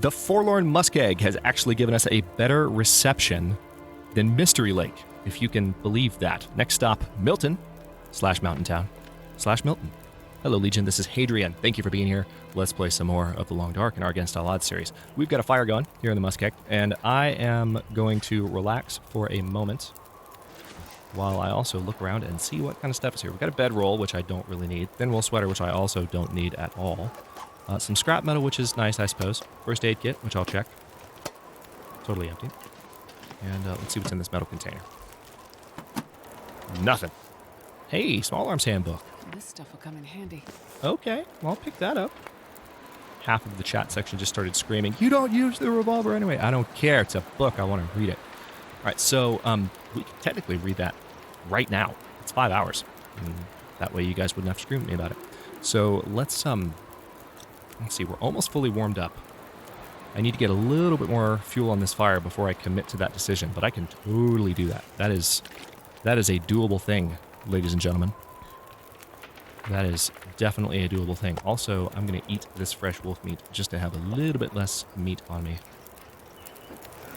The Forlorn Muskeg has actually given us a better reception than Mystery Lake, if you can believe that. Next stop, Milton / Mountain Town / Milton. Hello, Legion. This is Hadrian. Thank you for being here. Let's play some more of the Long Dark in our Against All Odds series. We've got a fire going here in the Muskeg, and I am going to relax for a moment while I also look around and see what kind of stuff is here. We've got a bedroll, which I don't really need. Thin wool sweater, which I also don't need at all. Some scrap metal, which is nice, I suppose. First aid kit, which I'll check. Totally empty. And let's see what's in this metal container. Nothing. Hey, small arms handbook. This stuff will come in handy. Okay, well, I'll pick that up. Half of the chat section just started screaming, "You don't use the revolver anyway." I don't care. It's a book. I want to read it. All right, so we can technically read that right now. It's 5 hours. And that way you guys wouldn't have to scream at me about it. So let's see. We're almost fully warmed up. I need to get a little bit more fuel on this fire before I commit to that decision, but I can totally do that. That is a doable thing, ladies and gentlemen. That is definitely a doable thing. Also, I'm going to eat this fresh wolf meat just to have a little bit less meat on me.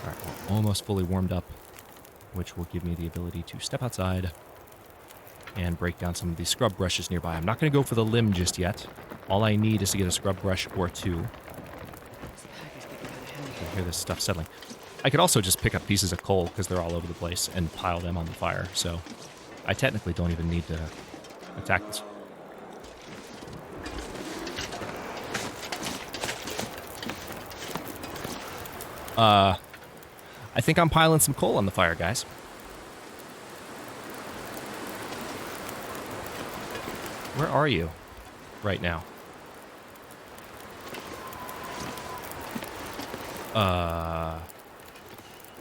All right, we're almost fully warmed up, which will give me the ability to step outside and break down some of these scrub brushes nearby. I'm not going to go for the limb just yet. All I need is to get a scrub brush or two. I hear this stuff settling. I could also just pick up pieces of coal because they're all over the place and pile them on the fire. So I technically don't even need to attack this. I think I'm piling some coal on the fire, guys. Where are you right now?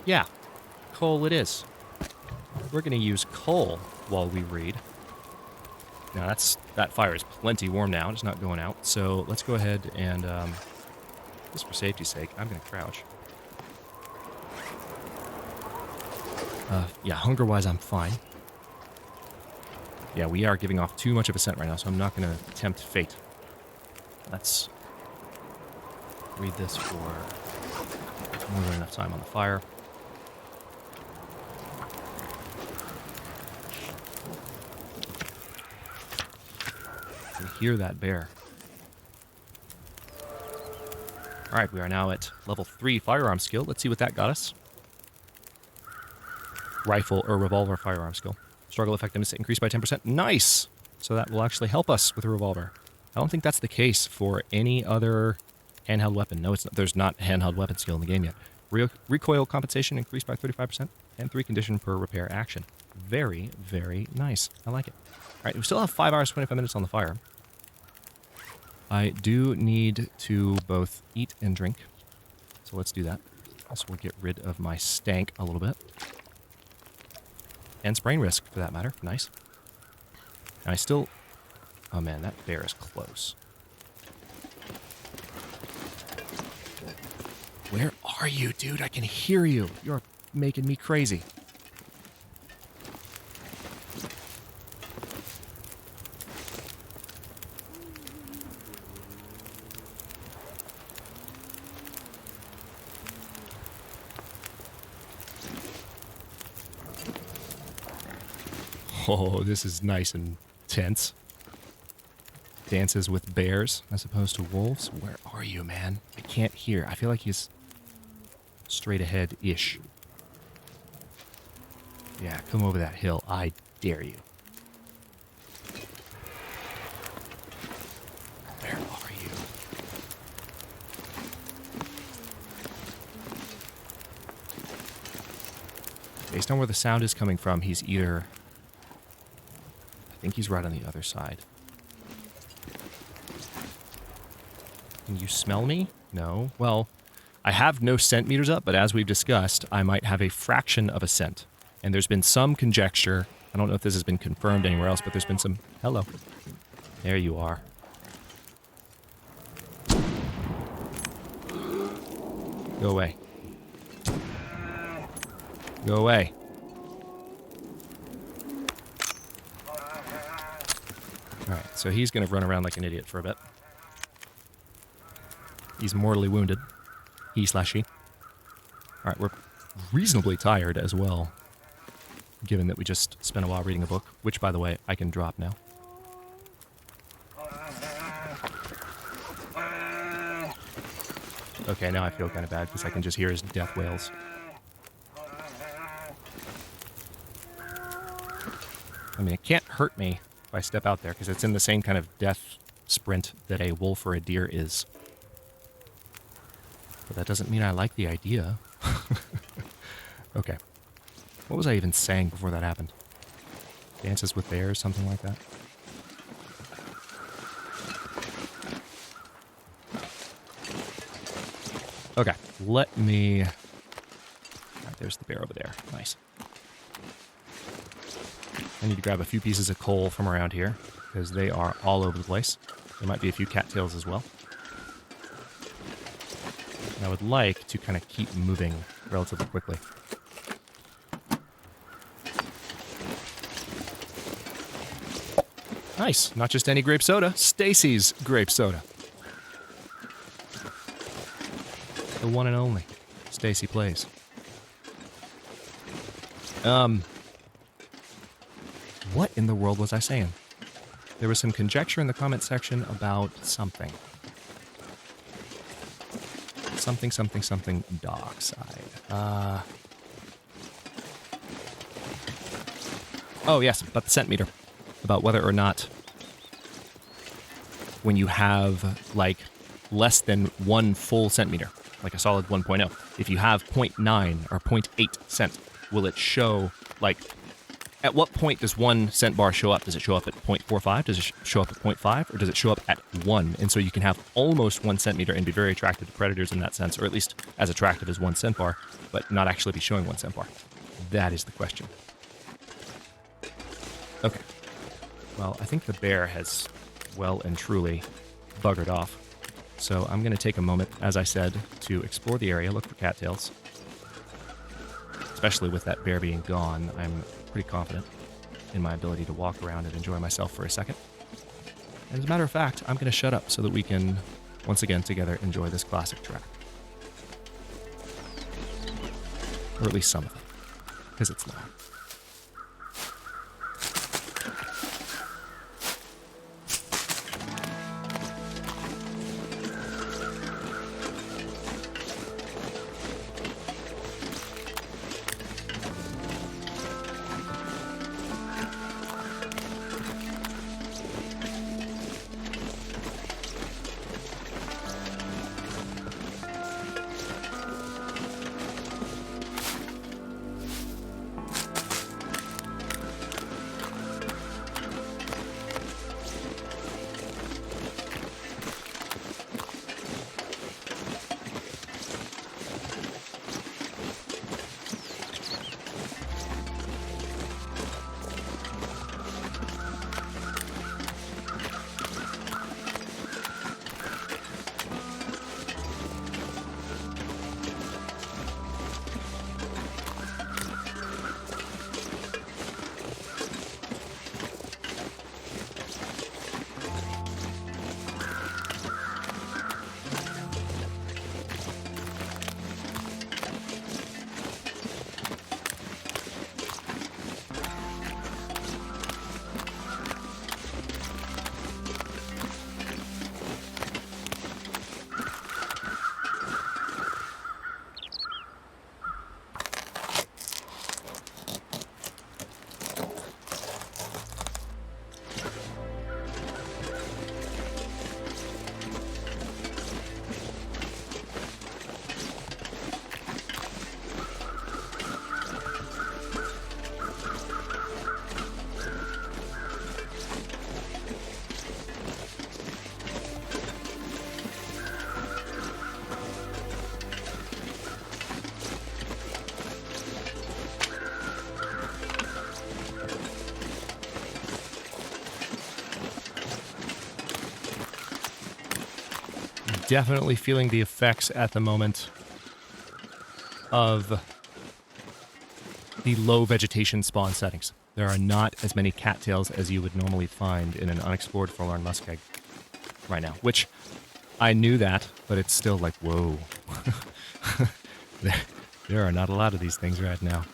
Yeah, coal it is. We're going to use coal while we read. Now that fire is plenty warm now. It's not going out. So let's go ahead and, just for safety's sake, I'm going to crouch. Yeah, hunger-wise, I'm fine. Yeah, we are giving off too much of a scent right now, so I'm not going to tempt fate. Let's read this for more than enough time on the fire. I can hear that bear. Alright, we are now at level 3 firearm skill. Let's see what that got us. Rifle or revolver firearm skill. Struggle effectiveness increased by 10%. Nice! So that will actually help us with a revolver. I don't think that's the case for any other handheld weapon. No, it's not, there's not handheld weapon skill in the game yet. Recoil compensation increased by 35%, and 3 condition per repair action. Very, very nice. I like it. Alright, we still have 5 hours, 25 minutes on the fire. I do need to both eat and drink, so let's do that. Also, we'll get rid of my stank a little bit. And sprain risk, for that matter. Nice. And I still... Oh man, that bear is close. Where are you, dude? I can hear you. You're making me crazy. Oh, this is nice and tense. Dances with bears as opposed to wolves. Where are you, man? I can't hear. I feel like he's straight ahead-ish. Yeah, come over that hill. I dare you. Where are you? Based on where the sound is coming from, he's either... I think he's right on the other side. Can you smell me? No. Well, I have no scent meters up, but as we've discussed, I might have a fraction of a scent. And there's been some conjecture. I don't know if this has been confirmed anywhere else, but there's been some... Hello. There you are. Go away. Go away. Alright, so he's going to run around like an idiot for a bit. He's mortally wounded. He/she. All right, we're reasonably tired as well, given that we just spent a while reading a book, which, by the way, I can drop now. Okay, now I feel kind of bad because I can just hear his death wails. I mean, it can't hurt me if I step out there because it's in the same kind of death sprint that a wolf or a deer is. But that doesn't mean I like the idea. Okay. What was I even saying before that happened? Dances with bears, something like that? Okay, let me... All right, there's the bear over there. Nice. I need to grab a few pieces of coal from around here, because they are all over the place. There might be a few cattails as well. And I would like to kind of keep moving relatively quickly. Nice. Not just any grape soda. Stacy's grape soda. The one and only. Stacy plays. What in the world was I saying? There was some conjecture in the comment section about something. Something dockside. Oh, yes, about the centimeter. About whether or not when you have, like, less than 1 full centimeter, like a solid 1.0, if you have 0.9 or 0.8 cent, will it show, like, at what point does 1 cent bar show up? Does it show up at 0.45? Does it show up at 0.5? Or does it show up at 1? And so you can have almost 1 centimeter and be very attractive to predators in that sense, or at least as attractive as 1 cent bar, but not actually be showing 1 cent bar. That is the question. Okay. Well, I think the bear has well and truly buggered off. So I'm going to take a moment, as I said, to explore the area, look for cattails. Especially with that bear being gone, I'm pretty confident in my ability to walk around and enjoy myself for a second. And as a matter of fact, I'm going to shut up so that we can, once again, together enjoy this classic track. Or at least some of it, because it's long. Definitely feeling the effects at the moment of the low vegetation spawn settings. There are not as many cattails as you would normally find in an unexplored forlorn muskeg right now, which I knew that, but it's still like, whoa. There are not a lot of these things right now.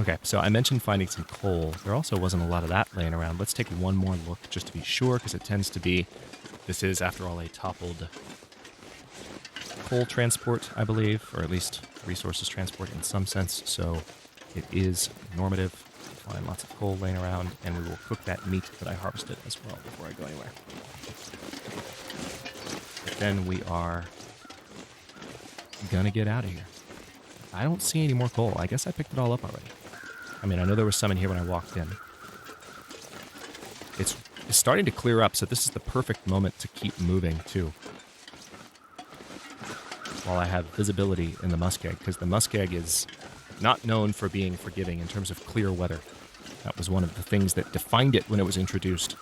Okay, so I mentioned finding some coal. There also wasn't a lot of that laying around. Let's take one more look just to be sure, because it tends to be, this is, after all, a toppled coal transport, I believe, or at least resources transport in some sense, so it is normative. Find lots of coal laying around, and we will cook that meat that I harvested as well before I go anywhere. But then we are gonna get out of here. I don't see any more coal. I guess I picked it all up already. I mean, I know there was some in here when I walked in. It's starting to clear up, so this is the perfect moment to keep moving, too. While I have visibility in the muskeg, because the muskeg is not known for being forgiving in terms of clear weather. That was one of the things that defined it when it was introduced.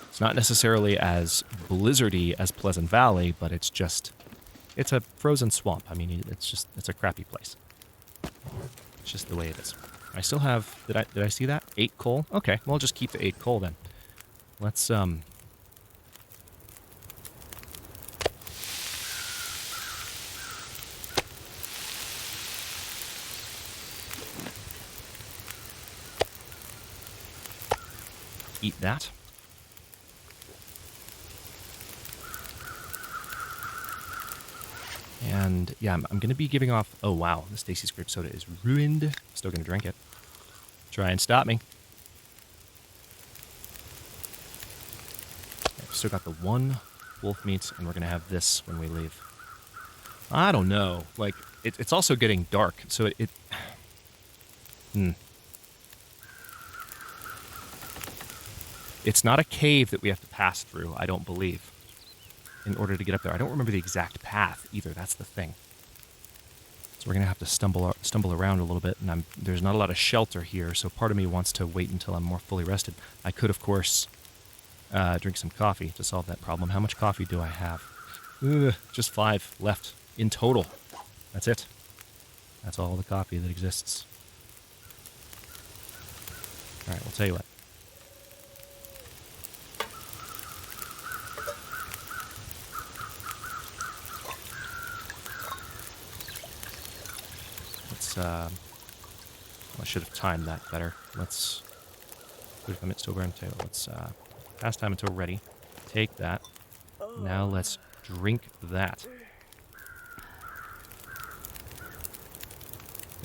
It's not necessarily as blizzardy as Pleasant Valley, but it's a frozen swamp. I mean, it's a crappy place. It's just the way it is. I still have, did I see that? 8 coal? Okay, well, I'll just keep the 8 coal then. Let's, eat that. And yeah, I'm going to be giving off... Oh, wow. The Stacy's grape soda is ruined. Still going to drink it. Try and stop me. Okay, still got the 1 wolf meat, and we're going to have this when we leave. I don't know. Like, it's also getting dark, so it It's not a cave that we have to pass through, I don't believe, in order to get up there. I don't remember the exact path either. That's the thing. So we're going to have to stumble around a little bit, and there's not a lot of shelter here, so part of me wants to wait until I'm more fully rested. I could, of course, drink some coffee to solve that problem. How much coffee do I have? Just 5 left in total. That's it. That's all the coffee that exists. All right, we'll tell you what. Well, I should have timed that better. Let's put the still burn table. Let's pass time until ready. Take that. Now let's drink that.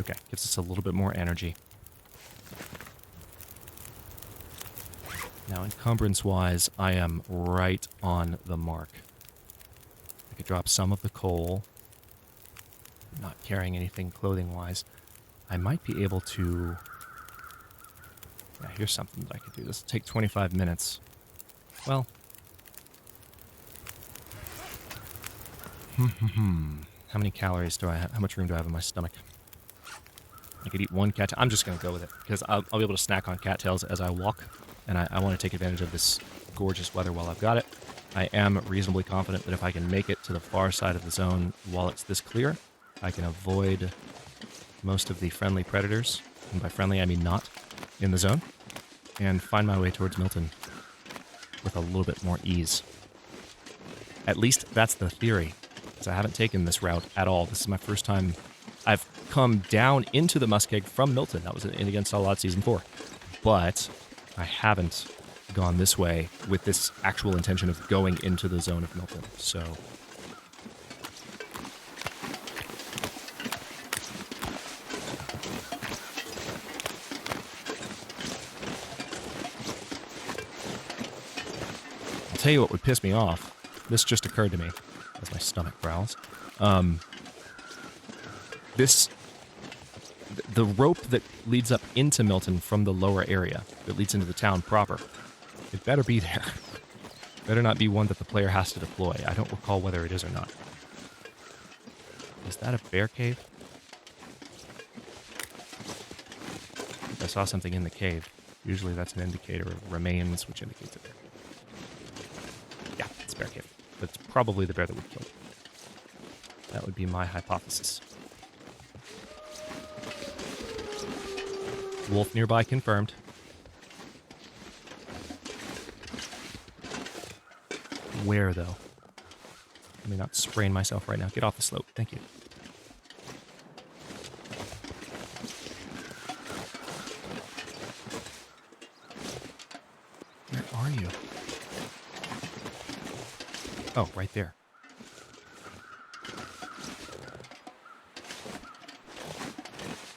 Okay, gives us a little bit more energy. Now, encumbrance-wise, I am right on the mark. I could drop some of the coal. Not carrying anything clothing-wise. I might be able to... Yeah, here's something that I could do. This will take 25 minutes. Well... How many calories do I have? How much room do I have in my stomach? I could eat 1 cat... I'm just going to go with it, because I'll be able to snack on cattails as I walk, and I want to take advantage of this gorgeous weather while I've got it. I am reasonably confident that if I can make it to the far side of the zone while it's this clear, I can avoid most of the friendly predators, and by friendly I mean not, in the zone, and find my way towards Milton with a little bit more ease. At least that's the theory, because I haven't taken this route at all. This is my first time I've come down into the muskeg from Milton. That was in Against All Odds Season 4. But I haven't gone this way with this actual intention of going into the zone of Milton, so... I'll tell you what would piss me off. This just occurred to me as my stomach growls. The rope that leads up into Milton from the lower area, that leads into the town proper, it better be there. Better not be one that the player has to deploy. I don't recall whether it is or not. Is that a bear cave? I saw something in the cave. Usually that's an indicator of remains, which indicates a bear. Yeah, it's a bear cave. But it's probably the bear that we killed. That would be my hypothesis. Wolf nearby confirmed. Where, though? Let me not sprain myself right now. Get off the slope. Thank you. Where are you? Oh, right there.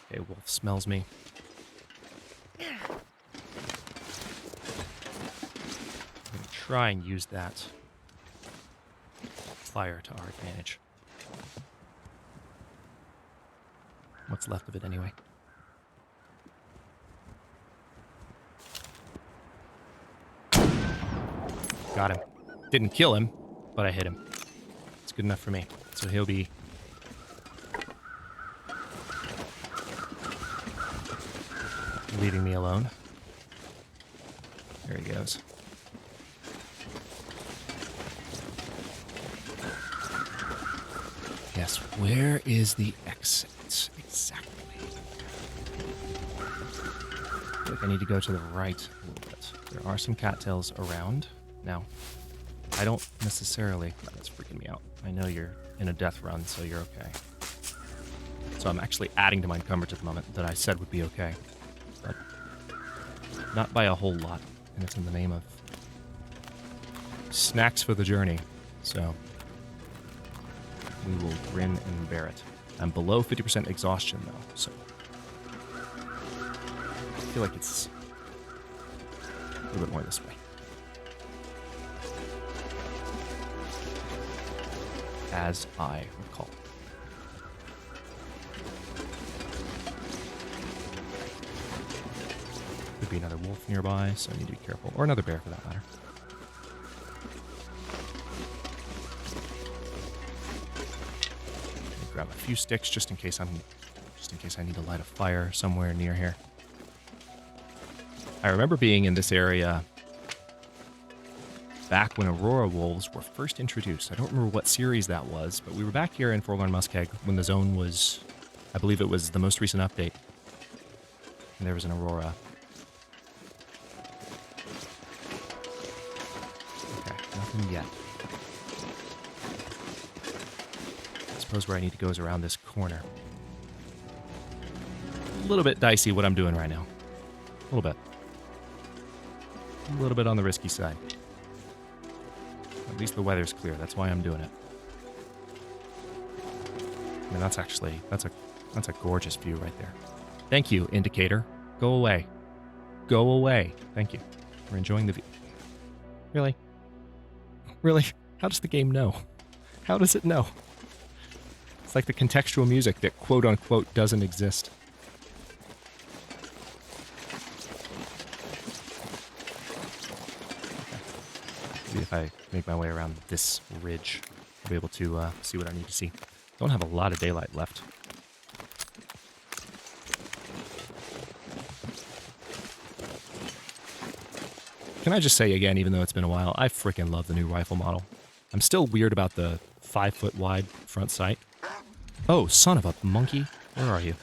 Okay, wolf smells me. I'm gonna try and use that fire to our advantage. What's left of it anyway. Got him. Didn't kill him, but I hit him. It's good enough for me. So he'll be... leaving me alone. There he goes. Yes, where is the exit? Exactly. I feel like I need to go to the right a little bit. There are some cattails around. Now, I don't necessarily... Oh, that's freaking me out. I know you're in a death run, so you're okay. So I'm actually adding to my encumbrance at the moment that I said would be okay. But not by a whole lot. And it's in the name of snacks for the journey. So we will grin and bear it. I'm below 50% exhaustion, though, so I feel like it's a little bit more this way. As I recall. Could be another wolf nearby, so I need to be careful. Or another bear, for that matter. Grab a few sticks just in case I need to light a fire somewhere near here. I remember being in this area back when Aurora wolves were first introduced. I don't remember what series that was, but we were back here in Forlorn Muskeg when the zone was, I believe it was the most recent update. And there was an Aurora. Okay, nothing yet. I suppose where I need to go is around this corner. A little bit dicey what I'm doing right now. A little bit. A little bit on the risky side. At least the weather's clear. That's why I'm doing it. I mean, that's a gorgeous view right there. Thank you, indicator. Go away. Go away. Thank you. We're enjoying the view. Really? Really? How does the game know? How does it know? It's like the contextual music that quote-unquote doesn't exist. Maybe if I make my way around this ridge, I'll be able to see what I need to see. Don't have a lot of daylight left. Can I just say again, even though it's been a while, I freaking love the new rifle model. I'm still weird about the 5-foot wide front sight. Oh, son of a monkey. Where are you?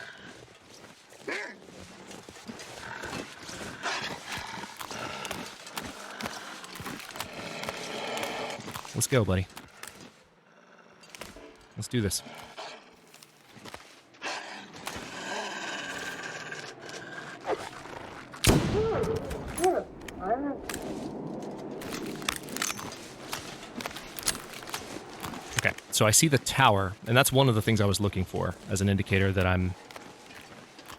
Let's go, buddy. Let's do this. Okay, so I see the tower, and that's one of the things I was looking for as an indicator that I'm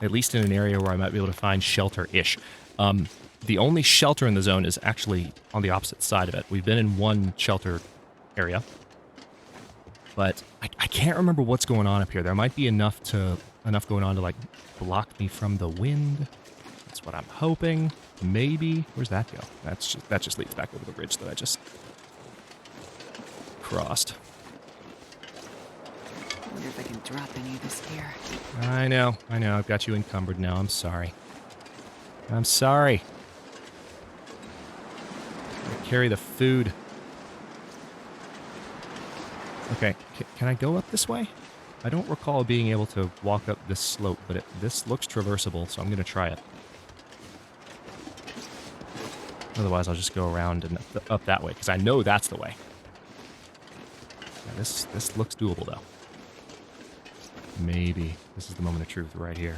at least in an area where I might be able to find shelter-ish. The only shelter in the zone is actually on the opposite side of it. We've been in one shelter area, but I can't remember what's going on up here. There might be enough going on to like block me from the wind. That's what I'm hoping. Maybe. Where's that go? That just leads back over the bridge that I just crossed. I wonder if I can drop any of this gear. I know. I've got you encumbered now. I'm sorry. I'm sorry. Carry the food. Okay, can I go up this way? I don't recall being able to walk up this slope, but this looks traversable, so I'm going to try it. Otherwise, I'll just go around and up that way, because I know that's the way. Yeah, this looks doable, though. Maybe this is the moment of truth right here.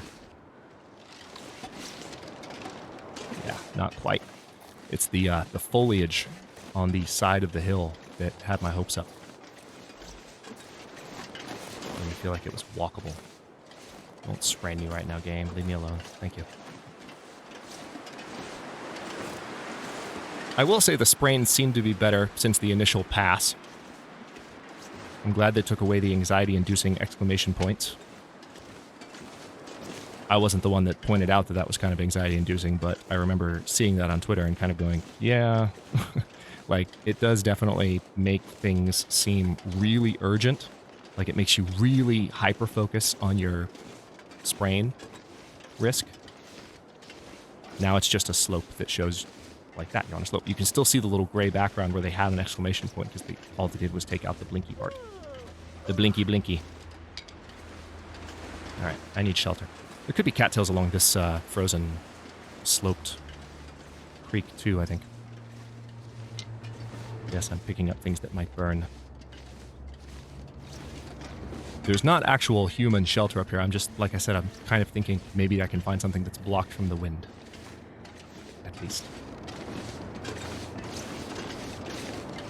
Yeah, not quite. It's the foliage on the side of the hill that had my hopes up. Made me feel like it was walkable. Don't sprain me right now, game. Leave me alone. Thank you. I will say the sprains seem to be better since the initial pass. I'm glad they took away the anxiety-inducing exclamation points. I wasn't the one that pointed out that that was kind of anxiety-inducing, but I remember seeing that on Twitter and kind of going, yeah, like, it does definitely make things seem really urgent. Like, it makes you really hyper-focus on your sprain risk. Now it's just a slope that shows like that. You're on a slope. You can still see the little gray background where they had an exclamation point because all they did was take out the blinky part. The blinky blinky. All right, I need shelter. There could be cattails along this frozen, sloped creek too, I think. Yes, I'm picking up things that might burn. There's not actual human shelter up here. I'm just, like I said, I'm kind of thinking maybe I can find something that's blocked from the wind. At least.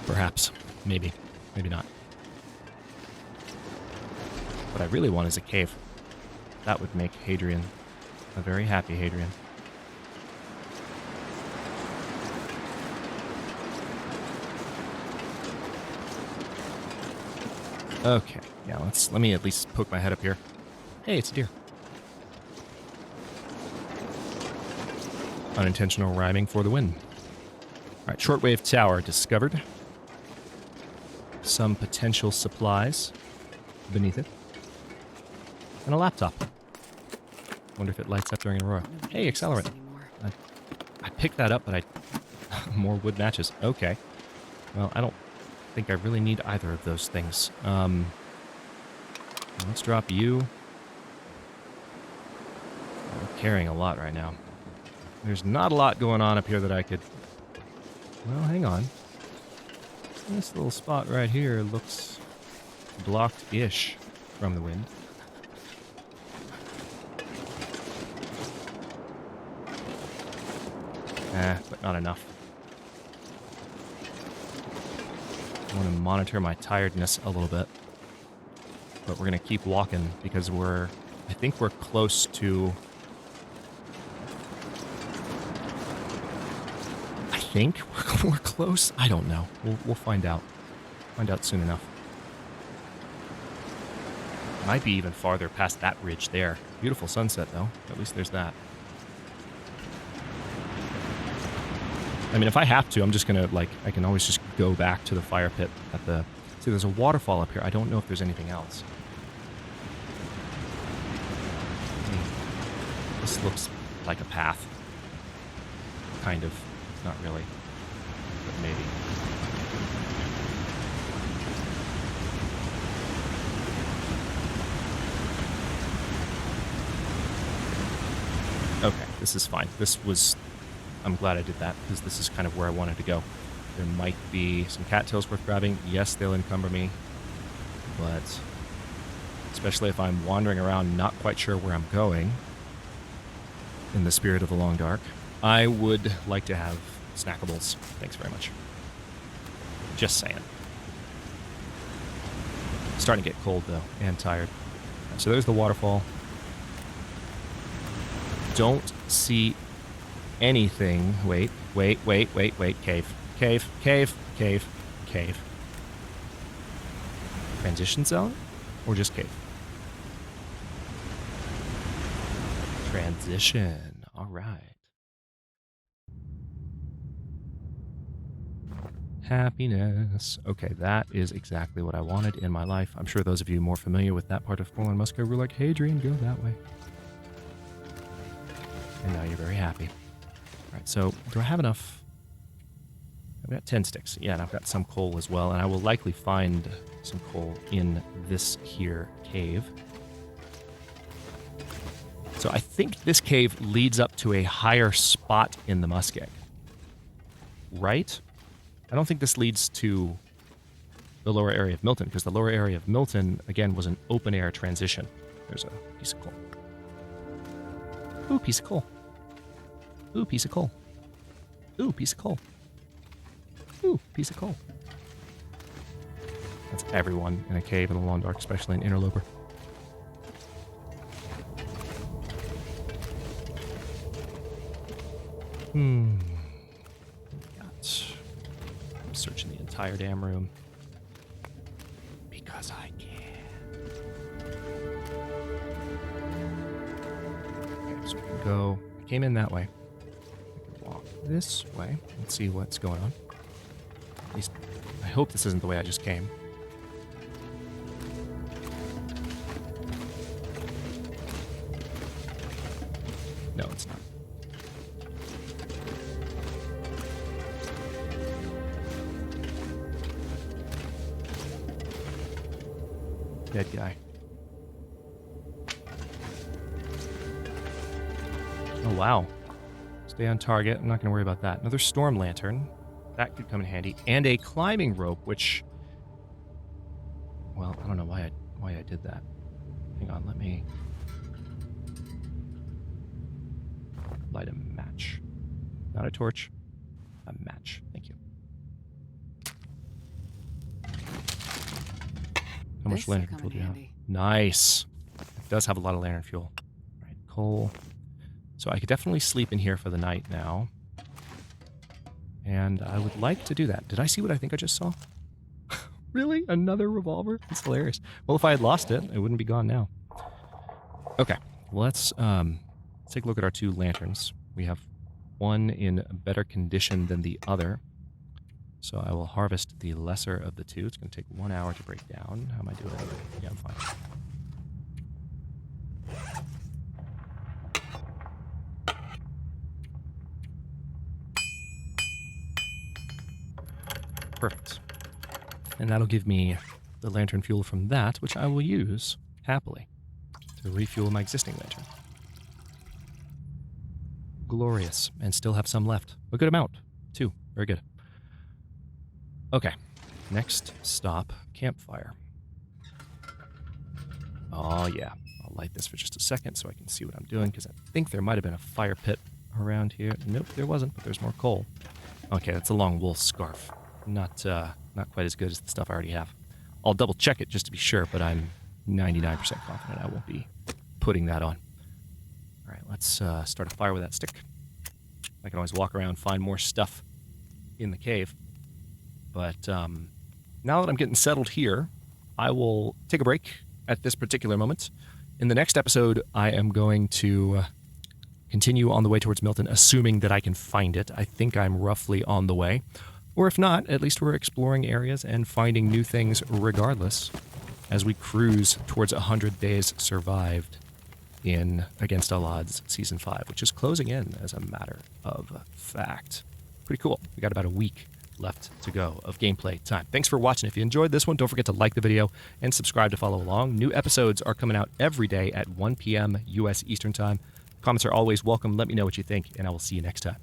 Perhaps. Maybe. Maybe not. What I really want is a cave. That would make Hadrian a very happy Hadrian. Okay, yeah, let me at least poke my head up here. Hey, it's a deer. Unintentional rhyming for the win. Alright, shortwave tower discovered. Some potential supplies beneath it. And a laptop. Wonder if it lights up during Aurora. Hey, accelerant. I picked that up, but more wood matches. Okay. Well, I don't think I really need either of those things. Let's drop you. I'm carrying a lot right now. There's not a lot going on up here that I could... Well, hang on. This little spot right here looks blocked-ish from the wind. But not enough. I want to monitor my tiredness a little bit. But we're going to keep walking because I think we're close to... I think we're close? I don't know. We'll find out. Find out soon enough. Might be even farther past that ridge there. Beautiful sunset, though. At least there's that. I mean, if I have to, I'm just going to, like, I can always just go back to the fire pit at the... See, there's a waterfall up here. I don't know if there's anything else. This looks like a path. Kind of. Not really. But maybe. Okay, this is fine. This was... I'm glad I did that, because this is kind of where I wanted to go. There might be some cattails worth grabbing. Yes, they'll encumber me. But especially if I'm wandering around not quite sure where I'm going, in the spirit of the long dark, I would like to have snackables. Thanks very much. Just saying. Starting to get cold, though, and tired. So there's the waterfall. Don't see anything. Wait. Cave. Transition zone? Or just cave? Transition. All right. Happiness. Okay, that is exactly what I wanted in my life. I'm sure those of you more familiar with that part of Forlorn Musco were like, Hadrian, go that way. And now you're very happy. All right, so do I have enough? I've got 10 sticks. Yeah, and I've got some coal as well, and I will likely find some coal in this here cave. So I think this cave leads up to a higher spot in the muskeg. Right? I don't think this leads to the lower area of Milton, because the lower area of Milton, again, was an open air transition. There's a piece of coal. Ooh, piece of coal. Ooh, piece of coal. Ooh, piece of coal. Ooh, piece of coal. That's everyone in a cave in the long dark, especially in Interloper. I'm searching the entire damn room. Because I can. Okay, so we can go. I came in that way. I can walk this way and see what's going on. At least, I hope this isn't the way I just came. No, it's not. Dead guy. Oh, wow. Stay on target. I'm not going to worry about that. Another storm lantern. That could come in handy. And a climbing rope, which... Well, I don't know why I did that. Hang on, let me... light a match. Not a torch. A match. Thank you. How much lantern fuel do you have? Nice. It does have a lot of lantern fuel. All right, coal. So I could definitely sleep in here for the night now. And I would like to do that. Did I see what I think I just saw? Really? Another revolver? That's hilarious. Well, if I had lost it, it wouldn't be gone now. Okay, let's take a look at our two lanterns. We have one in better condition than the other. So I will harvest the lesser of the two. It's going to take 1 hour to break down. How am I doing? Yeah, I'm fine. Perfect. And that'll give me the lantern fuel from that, which I will use happily to refuel my existing lantern. Glorious. And still have some left. A good amount, too. Very good. Okay. Next stop, campfire. Oh, yeah. I'll light this for just a second so I can see what I'm doing, because I think there might have been a fire pit around here. Nope, there wasn't, but there's more coal. Okay, that's a long wool scarf. Not quite as good as the stuff I already have. I'll double check it just to be sure, but I'm 99% confident I won't be putting that on. All right, let's start a fire with that stick. I can always walk around, find more stuff in the cave. But now that I'm getting settled here, I will take a break at this particular moment. In the next episode, I am going to continue on the way towards Milton, assuming that I can find it. I think I'm roughly on the way. Or if not, at least we're exploring areas and finding new things regardless as we cruise towards 100 days survived in Against All Odds Season 5, which is closing in as a matter of fact. Pretty cool. We got about a week left to go of gameplay time. Thanks for watching. If you enjoyed this one, don't forget to like the video and subscribe to follow along. New episodes are coming out every day at 1 p.m. U.S. Eastern Time. Comments are always welcome. Let me know what you think, and I will see you next time.